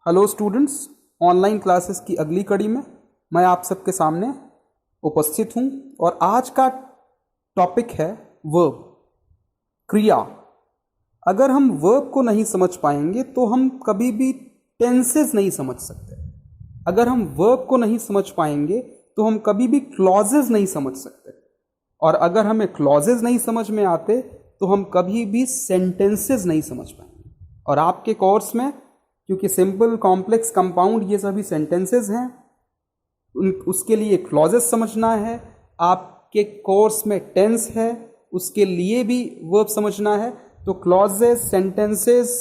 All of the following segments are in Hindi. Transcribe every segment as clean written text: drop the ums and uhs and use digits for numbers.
हेलो स्टूडेंट्स, ऑनलाइन क्लासेस की अगली कड़ी में मैं आप सबके सामने उपस्थित हूं और आज का टॉपिक है वर्ब, क्रिया। अगर हम वर्ब को नहीं समझ पाएंगे तो हम कभी भी टेंसेस नहीं समझ सकते। अगर हम वर्ब को नहीं समझ पाएंगे तो हम कभी भी क्लॉजेज नहीं समझ सकते, और अगर हमें क्लॉजेज नहीं समझ में आते तो हम कभी भी सेंटेंसेस नहीं समझ पाएंगे। और आपके कोर्स में क्योंकि सिंपल, कॉम्प्लेक्स, कंपाउंड ये सभी सेंटेंसेस हैं, उसके लिए क्लॉजेस समझना है। आपके कोर्स में टेंस है, उसके लिए भी वर्ब समझना है। तो क्लॉजेस, सेंटेंसेस,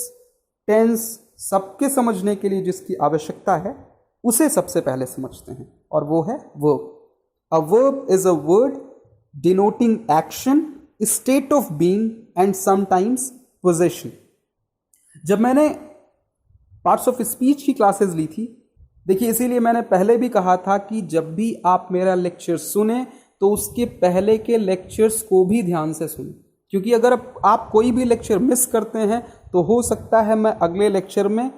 टेंस सबके समझने के लिए जिसकी आवश्यकता है उसे सबसे पहले समझते हैं, और वो है verb. A verb is a word denoting action, state of being and sometimes position. जब मैंने पार्ट्स ऑफ स्पीच की क्लासेस ली थी, देखिए इसीलिए मैंने पहले भी कहा था कि जब भी आप मेरा लेक्चर सुने तो उसके पहले के लेक्चर्स को भी ध्यान से सुनें, क्योंकि अगर आप कोई भी लेक्चर मिस करते हैं तो हो सकता है मैं अगले लेक्चर में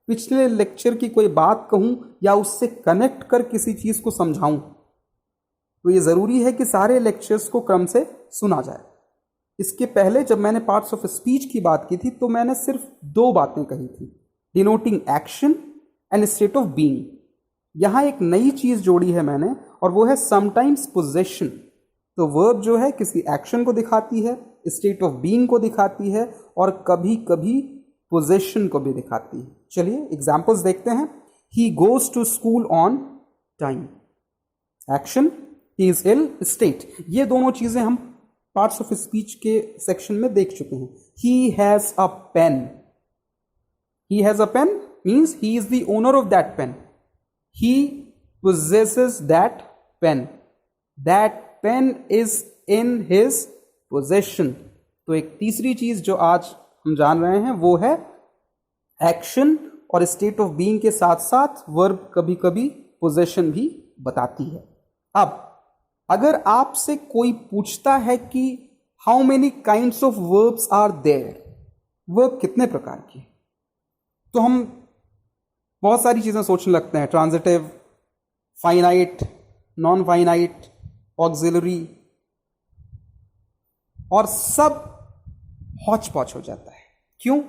पिछले लेक्चर की कोई बात कहूं या उससे कनेक्ट कर किसी चीज़ को समझाऊं। तो ये ज़रूरी है कि सारे लेक्चर्स को क्रम से सुना जाए। इसके पहले जब मैंने पार्ट्स ऑफ स्पीच की बात की थी तो मैंने सिर्फ दो बातें कही थी, denoting action and state of being. यहां एक नई चीज जोड़ी है मैंने, और वो है समटाइम्स पोजेशन। तो वर्ब जो है किसी एक्शन को दिखाती है, स्टेट ऑफ बीइंग को दिखाती है, और कभी कभी पोजेशन को भी दिखाती है। चलिए एग्जांपल्स देखते हैं। He goes to school on time, action. He is ill, state. ये दोनों चीजें हम पार्ट्स ऑफ स्पीच के सेक्शन में देख चुके हैं। He has a pen, he has a pen means he is the owner of that pen. He possesses that pen. That pen is in his possession. तो एक तीसरी चीज जो आज हम जान रहे हैं वो है एक्शन, और स्टेट ऑफ बीइंग के साथ साथ वर्ब कभी कभी पोजेशन भी बताती है। अब अगर आपसे कोई पूछता है कि how many kinds of verbs are there, verb कितने प्रकार की, तो हम बहुत सारी चीज़ें सोचने लगते हैं। Transitive, finite, non finite, auxiliary, और सब हौच पौच हो जाता है। क्यों?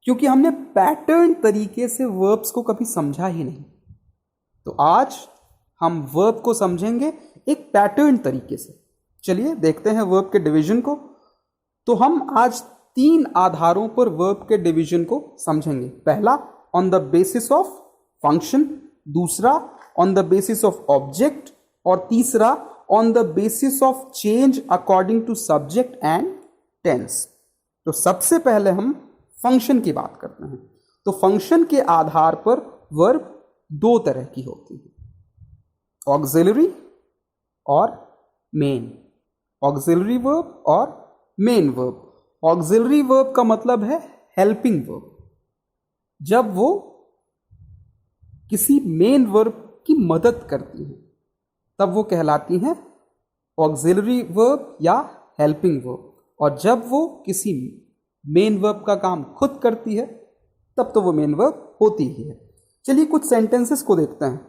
क्योंकि हमने पैटर्न तरीके से वर्ब्स को कभी समझा ही नहीं। तो आज हम वर्ब को समझेंगे एक पैटर्न तरीके से। चलिए देखते हैं वर्ब के डिवीजन को। तो हम आज 3 आधारों पर वर्ब के डिवीजन को समझेंगे। पहला, on the basis of function. दूसरा, on the basis of object. और तीसरा, on the basis of change according to subject and tense. तो सबसे पहले हम फंक्शन की बात करते हैं। तो फंक्शन के आधार पर वर्ब 2 तरह की होती है, ऑक्सिलरी और मेन। ऑक्सिलरी वर्ब और मेन वर्ब। ऑक्सिलरी वर्ब का मतलब है हेल्पिंग वर्ब। जब वो किसी मेन वर्ब की मदद करती हैं तब वो कहलाती हैं ऑक्सिलरी वर्ब या हेल्पिंग वर्ब, और जब वो किसी मेन वर्ब का काम खुद करती है तब तो वो मेन वर्ब होती ही है। चलिए कुछ सेंटेंसेस को देखते हैं,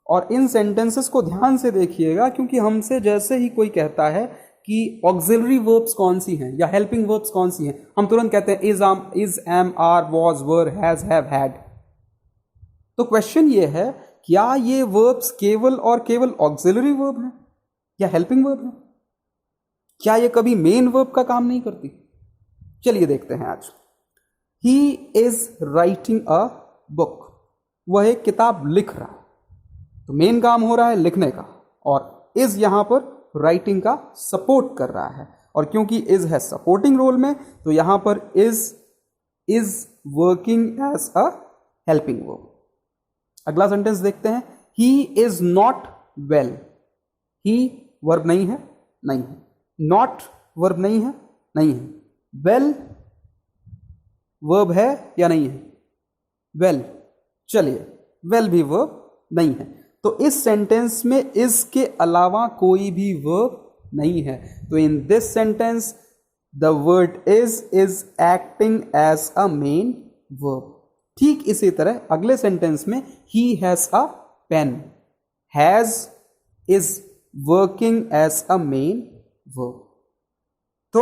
और इन सेंटेंसेस को ध्यान से देखिएगा, क्योंकि हमसे जैसे ही कोई कहता है कि ऑक्सिलरी वर्ब्स कौन सी हैं या हेल्पिंग वर्ब्स कौन सी हैं, हम तुरंत कहते हैं is, am, are, was, were, has, have, had. तो क्वेश्चन ये है, क्या ये वर्ब्स केवल और केवल ऑक्सिलरी वर्ब हैं या हेल्पिंग वर्ब हैं? क्या ये कभी मेन वर्ब का काम नहीं करती? चलिए देखते हैं आज। He is writing a book, वह एक किताब लिख रहा है। तो मेन काम हो रहा है लिखने का, और इज यहां पर राइटिंग का सपोर्ट कर रहा है, और क्योंकि इज है सपोर्टिंग रोल में तो यहां पर is working as a helping verb. अगला सेंटेंस देखते हैं। He is not well. He verb नहीं है, नहीं है। नॉट वर्ब नहीं है, नहीं है। वेल वर्ब है या नहीं है? वेल, चलिए वेल भी वर्ब नहीं है। तो इस सेंटेंस में इस के अलावा कोई भी वर्ब नहीं है। तो in this sentence the word is acting as a main verb. ठीक इसी तरह अगले सेंटेंस में he has a pen, has is working as a main verb. तो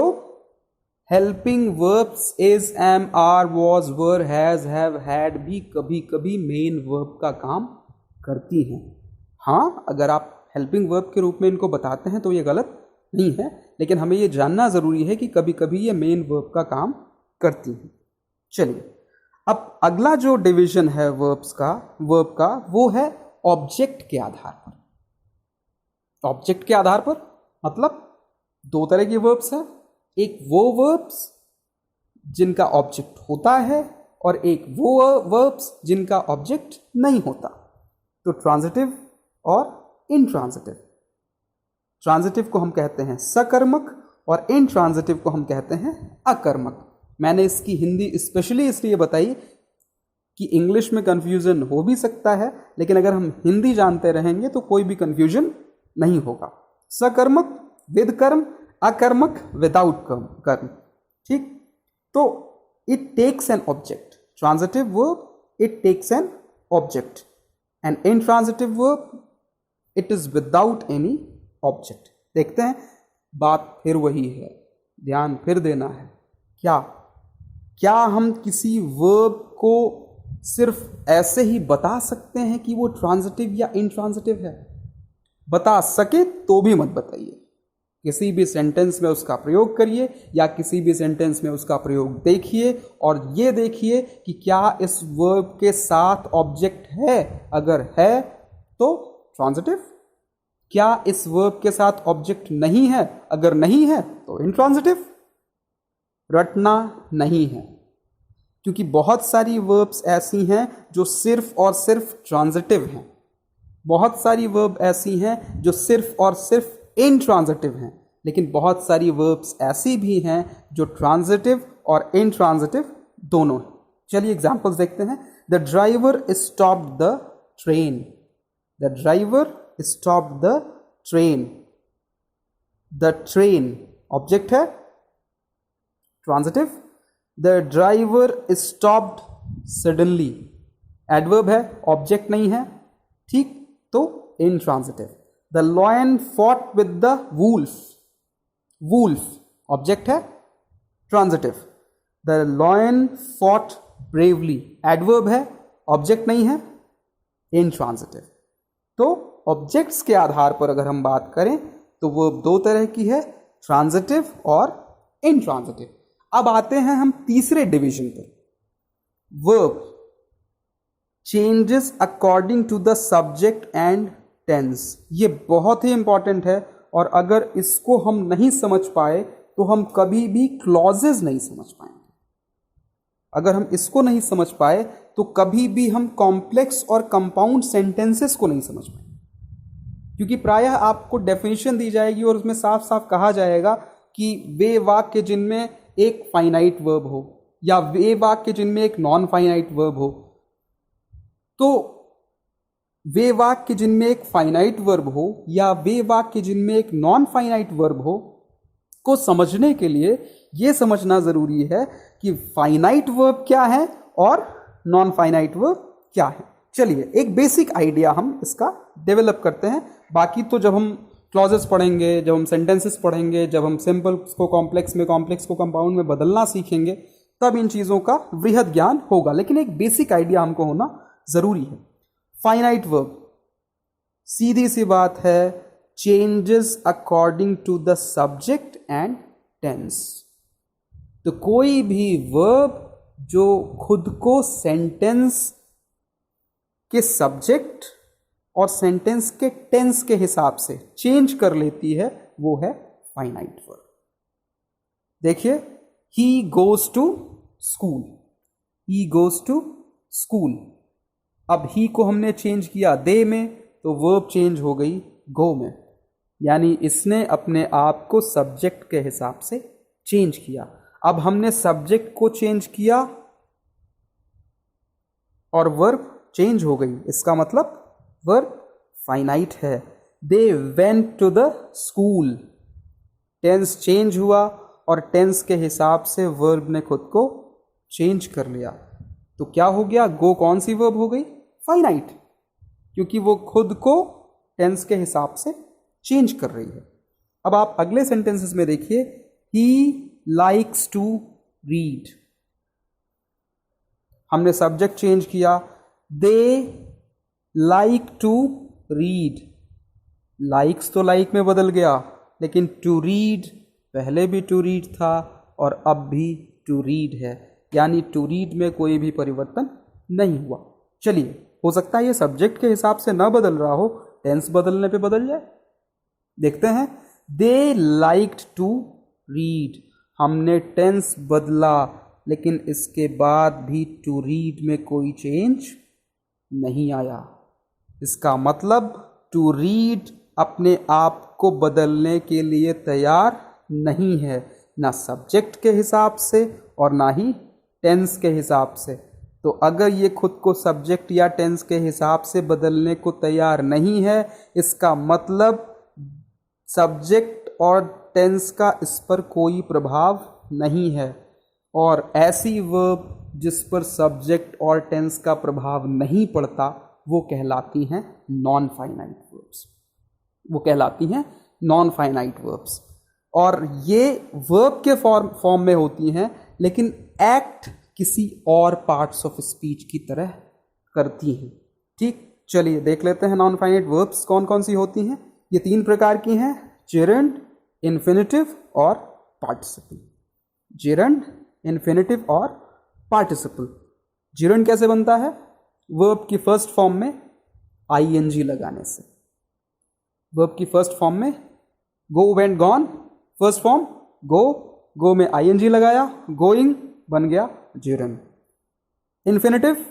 helping verbs is, am, are, was, were, has, have, had भी कभी कभी मेन वर्ब का काम करती हैं। हाँ, अगर आप हेल्पिंग वर्ब के रूप में इनको बताते हैं तो ये गलत नहीं है, लेकिन हमें ये जानना ज़रूरी है कि कभी कभी ये मेन वर्ब का काम करती हैं। चलिए, अब अगला जो डिवीजन है वर्ब का वो है ऑब्जेक्ट के आधार पर। ऑब्जेक्ट के आधार पर मतलब दो तरह की वर्ब्स हैं, एक वो वर्ब्स जिनका ऑब्जेक्ट होता है और एक वो वर्ब्स जिनका ऑब्जेक्ट नहीं होता। तो ट्रांजिटिव और इनट्रांजिटिव। ट्रांजिटिव को हम कहते हैं सकर्मक और इनट्रांजिटिव को हम कहते हैं अकर्मक। मैंने इसकी हिंदी स्पेशली इसलिए बताई कि इंग्लिश में कंफ्यूजन हो भी सकता है, लेकिन अगर हम हिंदी जानते रहेंगे तो कोई भी कंफ्यूजन नहीं होगा। सकर्मक विद कर्म, अकर्मक विदाउट कर्म। ठीक, तो it takes an object. Transitive verb it takes an object and intransitive verb it is without any object. देखते हैं, बात फिर वही है, ध्यान फिर देना है। क्या हम किसी वर्ब को सिर्फ ऐसे ही बता सकते हैं कि वो ट्रांजिटिव या इनट्रांजिटिव है? बता सके तो भी मत बताइए। किसी भी सेंटेंस में उसका प्रयोग करिए या किसी भी सेंटेंस में उसका प्रयोग देखिए और ये देखिए कि क्या इस वर्ब के साथ ऑब्जेक्ट है। अगर है तो ट्रांजिटिव। क्या इस वर्ब के साथ ऑब्जेक्ट नहीं है? अगर नहीं है तो इनट्रांजिटिव। रटना नहीं है, क्योंकि बहुत सारी वर्ब्स ऐसी हैं जो सिर्फ और सिर्फ ट्रांजिटिव हैं, बहुत सारी वर्ब ऐसी हैं जो सिर्फ और सिर्फ इनट्रांजिटिव हैं, लेकिन बहुत सारी वर्ब्स ऐसी भी हैं जो ट्रांजिटिव और इनट्रांजिटिव दोनों हैं। चलिए एग्जांपल्स देखते हैं। The driver stopped the train. The driver stopped the train. The train object है, transitive. The driver stopped suddenly adverb है, ऑब्जेक्ट नहीं है, ठीक, तो intransitive. The lion fought with the wolf. Wolf object है, transitive. The lion fought bravely adverb है, ऑब्जेक्ट नहीं है, इनट्रांजिटिव। तो ऑब्जेक्ट्स के आधार पर अगर हम बात करें तो वो दो तरह की है, ट्रांजिटिव और इनट्रांजिटिव। अब आते हैं हम तीसरे डिवीजन पर, verb changes according to the subject and tense. ये बहुत ही इंपॉर्टेंट है और अगर इसको हम नहीं समझ पाए तो हम कभी भी क्लॉजेज नहीं समझ पाएंगे। अगर हम इसको नहीं समझ पाए तो कभी भी हम कॉम्प्लेक्स और कंपाउंड सेंटेंसेस को नहीं समझ पाएंगे, क्योंकि प्रायः आपको डेफिनेशन दी जाएगी और उसमें साफ साफ कहा जाएगा कि वे वाक्य जिनमें एक फाइनाइट वर्ब हो या वे वाक्य जिनमें एक नॉन फाइनाइट वर्ब हो। तो वे वाक्य जिनमें एक फाइनाइट वर्ब हो या वे वाक्य जिनमें एक नॉन फाइनाइट वर्ब हो को समझने के लिए यह समझना जरूरी है कि फाइनाइट वर्ब क्या है और नॉन फाइनाइट वर्ब क्या है। चलिए एक बेसिक आइडिया हम इसका डेवलप करते हैं, बाकी तो जब हम क्लॉजेस पढ़ेंगे, जब हम सेंटेंसेस पढ़ेंगे, जब हम सिंपल को कॉम्प्लेक्स में, कॉम्प्लेक्स को कंपाउंड में बदलना सीखेंगे, तब इन चीज़ों का वृहद ज्ञान होगा, लेकिन एक बेसिक आइडिया हमको होना ज़रूरी है। फाइनाइट वर्ब सीधी सी बात है, changes according to the subject and tense. तो कोई भी वर्ब जो खुद को सेंटेंस के सब्जेक्ट और सेंटेंस के टेंस के हिसाब से चेंज कर लेती है वो है फाइनाइट वर्ब। देखिए, he goes to school, he goes to school. अब ही को हमने चेंज किया दे में, तो वर्ब चेंज हो गई गो में, यानी इसने अपने आप को सब्जेक्ट के हिसाब से चेंज किया। अब हमने सब्जेक्ट को चेंज किया और वर्ब चेंज हो गई, इसका मतलब वर्ब फाइनाइट है। They went to the school, tense change हुआ और टेंस के हिसाब से वर्ब ने खुद को चेंज कर लिया। तो क्या हो गया, गो कौन सी वर्ब हो गई, फाइनाइट, क्योंकि वो खुद को टेंस के हिसाब से चेंज कर रही है। अब आप अगले सेंटेंसेस में देखिए, ही लाइक्स टू रीड, हमने सब्जेक्ट चेंज किया, they like to read, likes तो लाइक में बदल गया, लेकिन टू रीड पहले भी टू रीड था और अब भी टू रीड है, यानी टू रीड में कोई भी परिवर्तन नहीं हुआ। चलिए, हो सकता है ये सब्जेक्ट के हिसाब से ना बदल रहा हो, टेंस बदलने पे बदल जाए। देखते हैं, दे लाइक्ड टू रीड, हमने टेंस बदला लेकिन इसके बाद भी टू रीड में कोई चेंज नहीं आया। इसका मतलब टू रीड अपने आप को बदलने के लिए तैयार नहीं है, ना सब्जेक्ट के हिसाब से और ना ही टेंस के हिसाब से। तो अगर ये खुद को सब्जेक्ट या टेंस के हिसाब से बदलने को तैयार नहीं है, इसका मतलब सब्जेक्ट और टेंस का इस पर कोई प्रभाव नहीं है। और ऐसी वर्ब जिस पर सब्जेक्ट और टेंस का प्रभाव नहीं पड़ता वो कहलाती हैं नॉन फाइनाइट वर्ब्स, वो कहलाती हैं नॉन फाइनाइट वर्ब्स। और ये वर्ब के फॉर्म में होती हैं, लेकिन एक्ट किसी और पार्ट्स ऑफ स्पीच की तरह करती हैं। ठीक, चलिए देख लेते हैं नॉन फाइनाइट वर्ब्स कौन कौन सी होती हैं। ये 3 प्रकार की हैं, जेरंड, इन्फिनिटिव और पार्टिसिपल। जेरंड, इन्फिनिटिव और पार्टिसिपल। जेरंड कैसे बनता है, वर्ब की फर्स्ट फॉर्म में आईएनजी लगाने से। वर्ब की फर्स्ट फॉर्म में go, went, gone, first form go, go में आईएनजी लगाया, गोइंग बन गया जेरंड। इन्फिनिटिव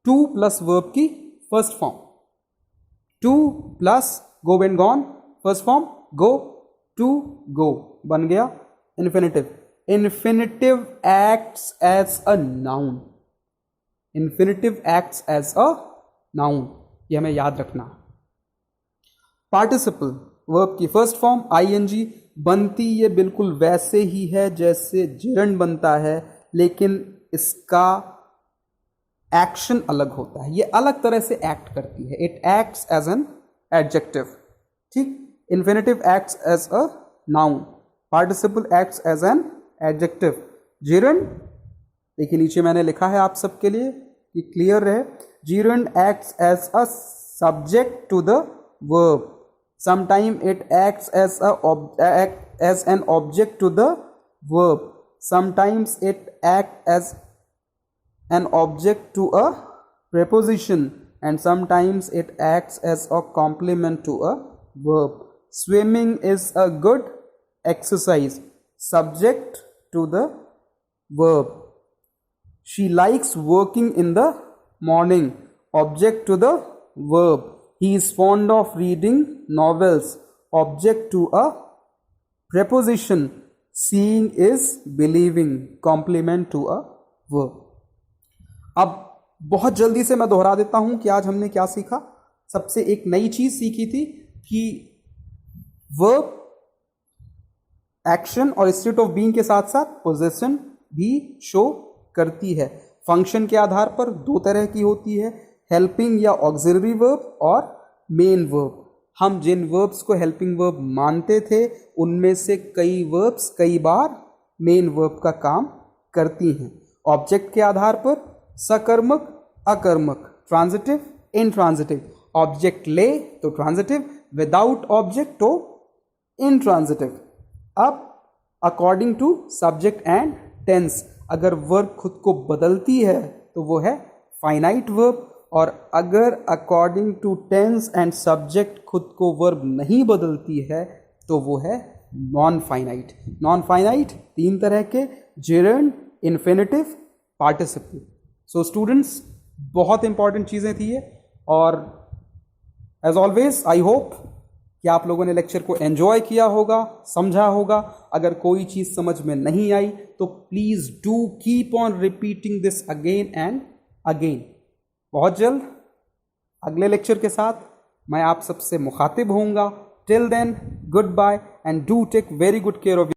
2 प्लस वर्ब की first form, 2 plus go, went, gone, first form go, to go बन गया infinitive. Infinitive acts as a noun. Infinitive acts as a noun. ये हमें याद रखना। Participle verb की फर्स्ट फॉर्म ing बनती ये बिल्कुल वैसे ही है जैसे gerund बनता है, लेकिन इसका एक्शन अलग होता है, ये अलग तरह से एक्ट करती है। It acts as an adjective. ठीक, infinitive acts as a noun, participle acts as an adjective. Gerund देखिए नीचे मैंने लिखा है आप सबके लिए कि क्लियर रहे, gerund acts as a subject to the verb, sometime it acts as an object to the verb, sometimes it act as an object to a preposition and sometimes it acts as a complement to a verb. Swimming is a good exercise, subject to the verb. She likes working in the morning, object to the verb. He is fond of reading novels, object to a preposition. Seeing is believing, complement to a verb. अब बहुत जल्दी से मैं दोहरा देता हूं कि आज हमने क्या सीखा। सबसे एक नई चीज सीखी थी कि वर्ब एक्शन और स्टेट ऑफ बीइंग के साथ साथ पोजीशन भी शो करती है। फंक्शन के आधार पर 2 तरह की होती है, हेल्पिंग या ऑक्सिलरी वर्ब और मेन वर्ब। हम जिन वर्ब्स को हेल्पिंग वर्ब मानते थे उनमें से कई वर्ब्स कई बार मेन वर्ब का काम करती हैं। ऑब्जेक्ट के आधार पर सकर्मक, अकर्मक, ट्रांजिटिव, इनट्रांजिटिव। ऑब्जेक्ट ले तो ट्रांजिटिव, विदाउट ऑब्जेक्ट तो इनट्रांजिटिव। अब according to subject and tense अगर वर्ब खुद को बदलती है तो वो है फाइनाइट वर्ब, और अगर according to tense and subject खुद को वर्ब नहीं बदलती है तो वो है नॉन फाइनाइट। नॉन फाइनाइट 3 तरह के, gerund, infinitive, participle. So students, बहुत इंपॉर्टेंट चीज़ें थी ये, और एज ऑलवेज आई होप कि आप लोगों ने लेक्चर को एंजॉय किया होगा, समझा होगा। अगर कोई चीज़ समझ में नहीं आई तो please do keep on repeating this again and again. बहुत जल्द अगले लेक्चर के साथ मैं आप सबसे मुखातिब होऊंगा। Till then, goodbye and do take very good care of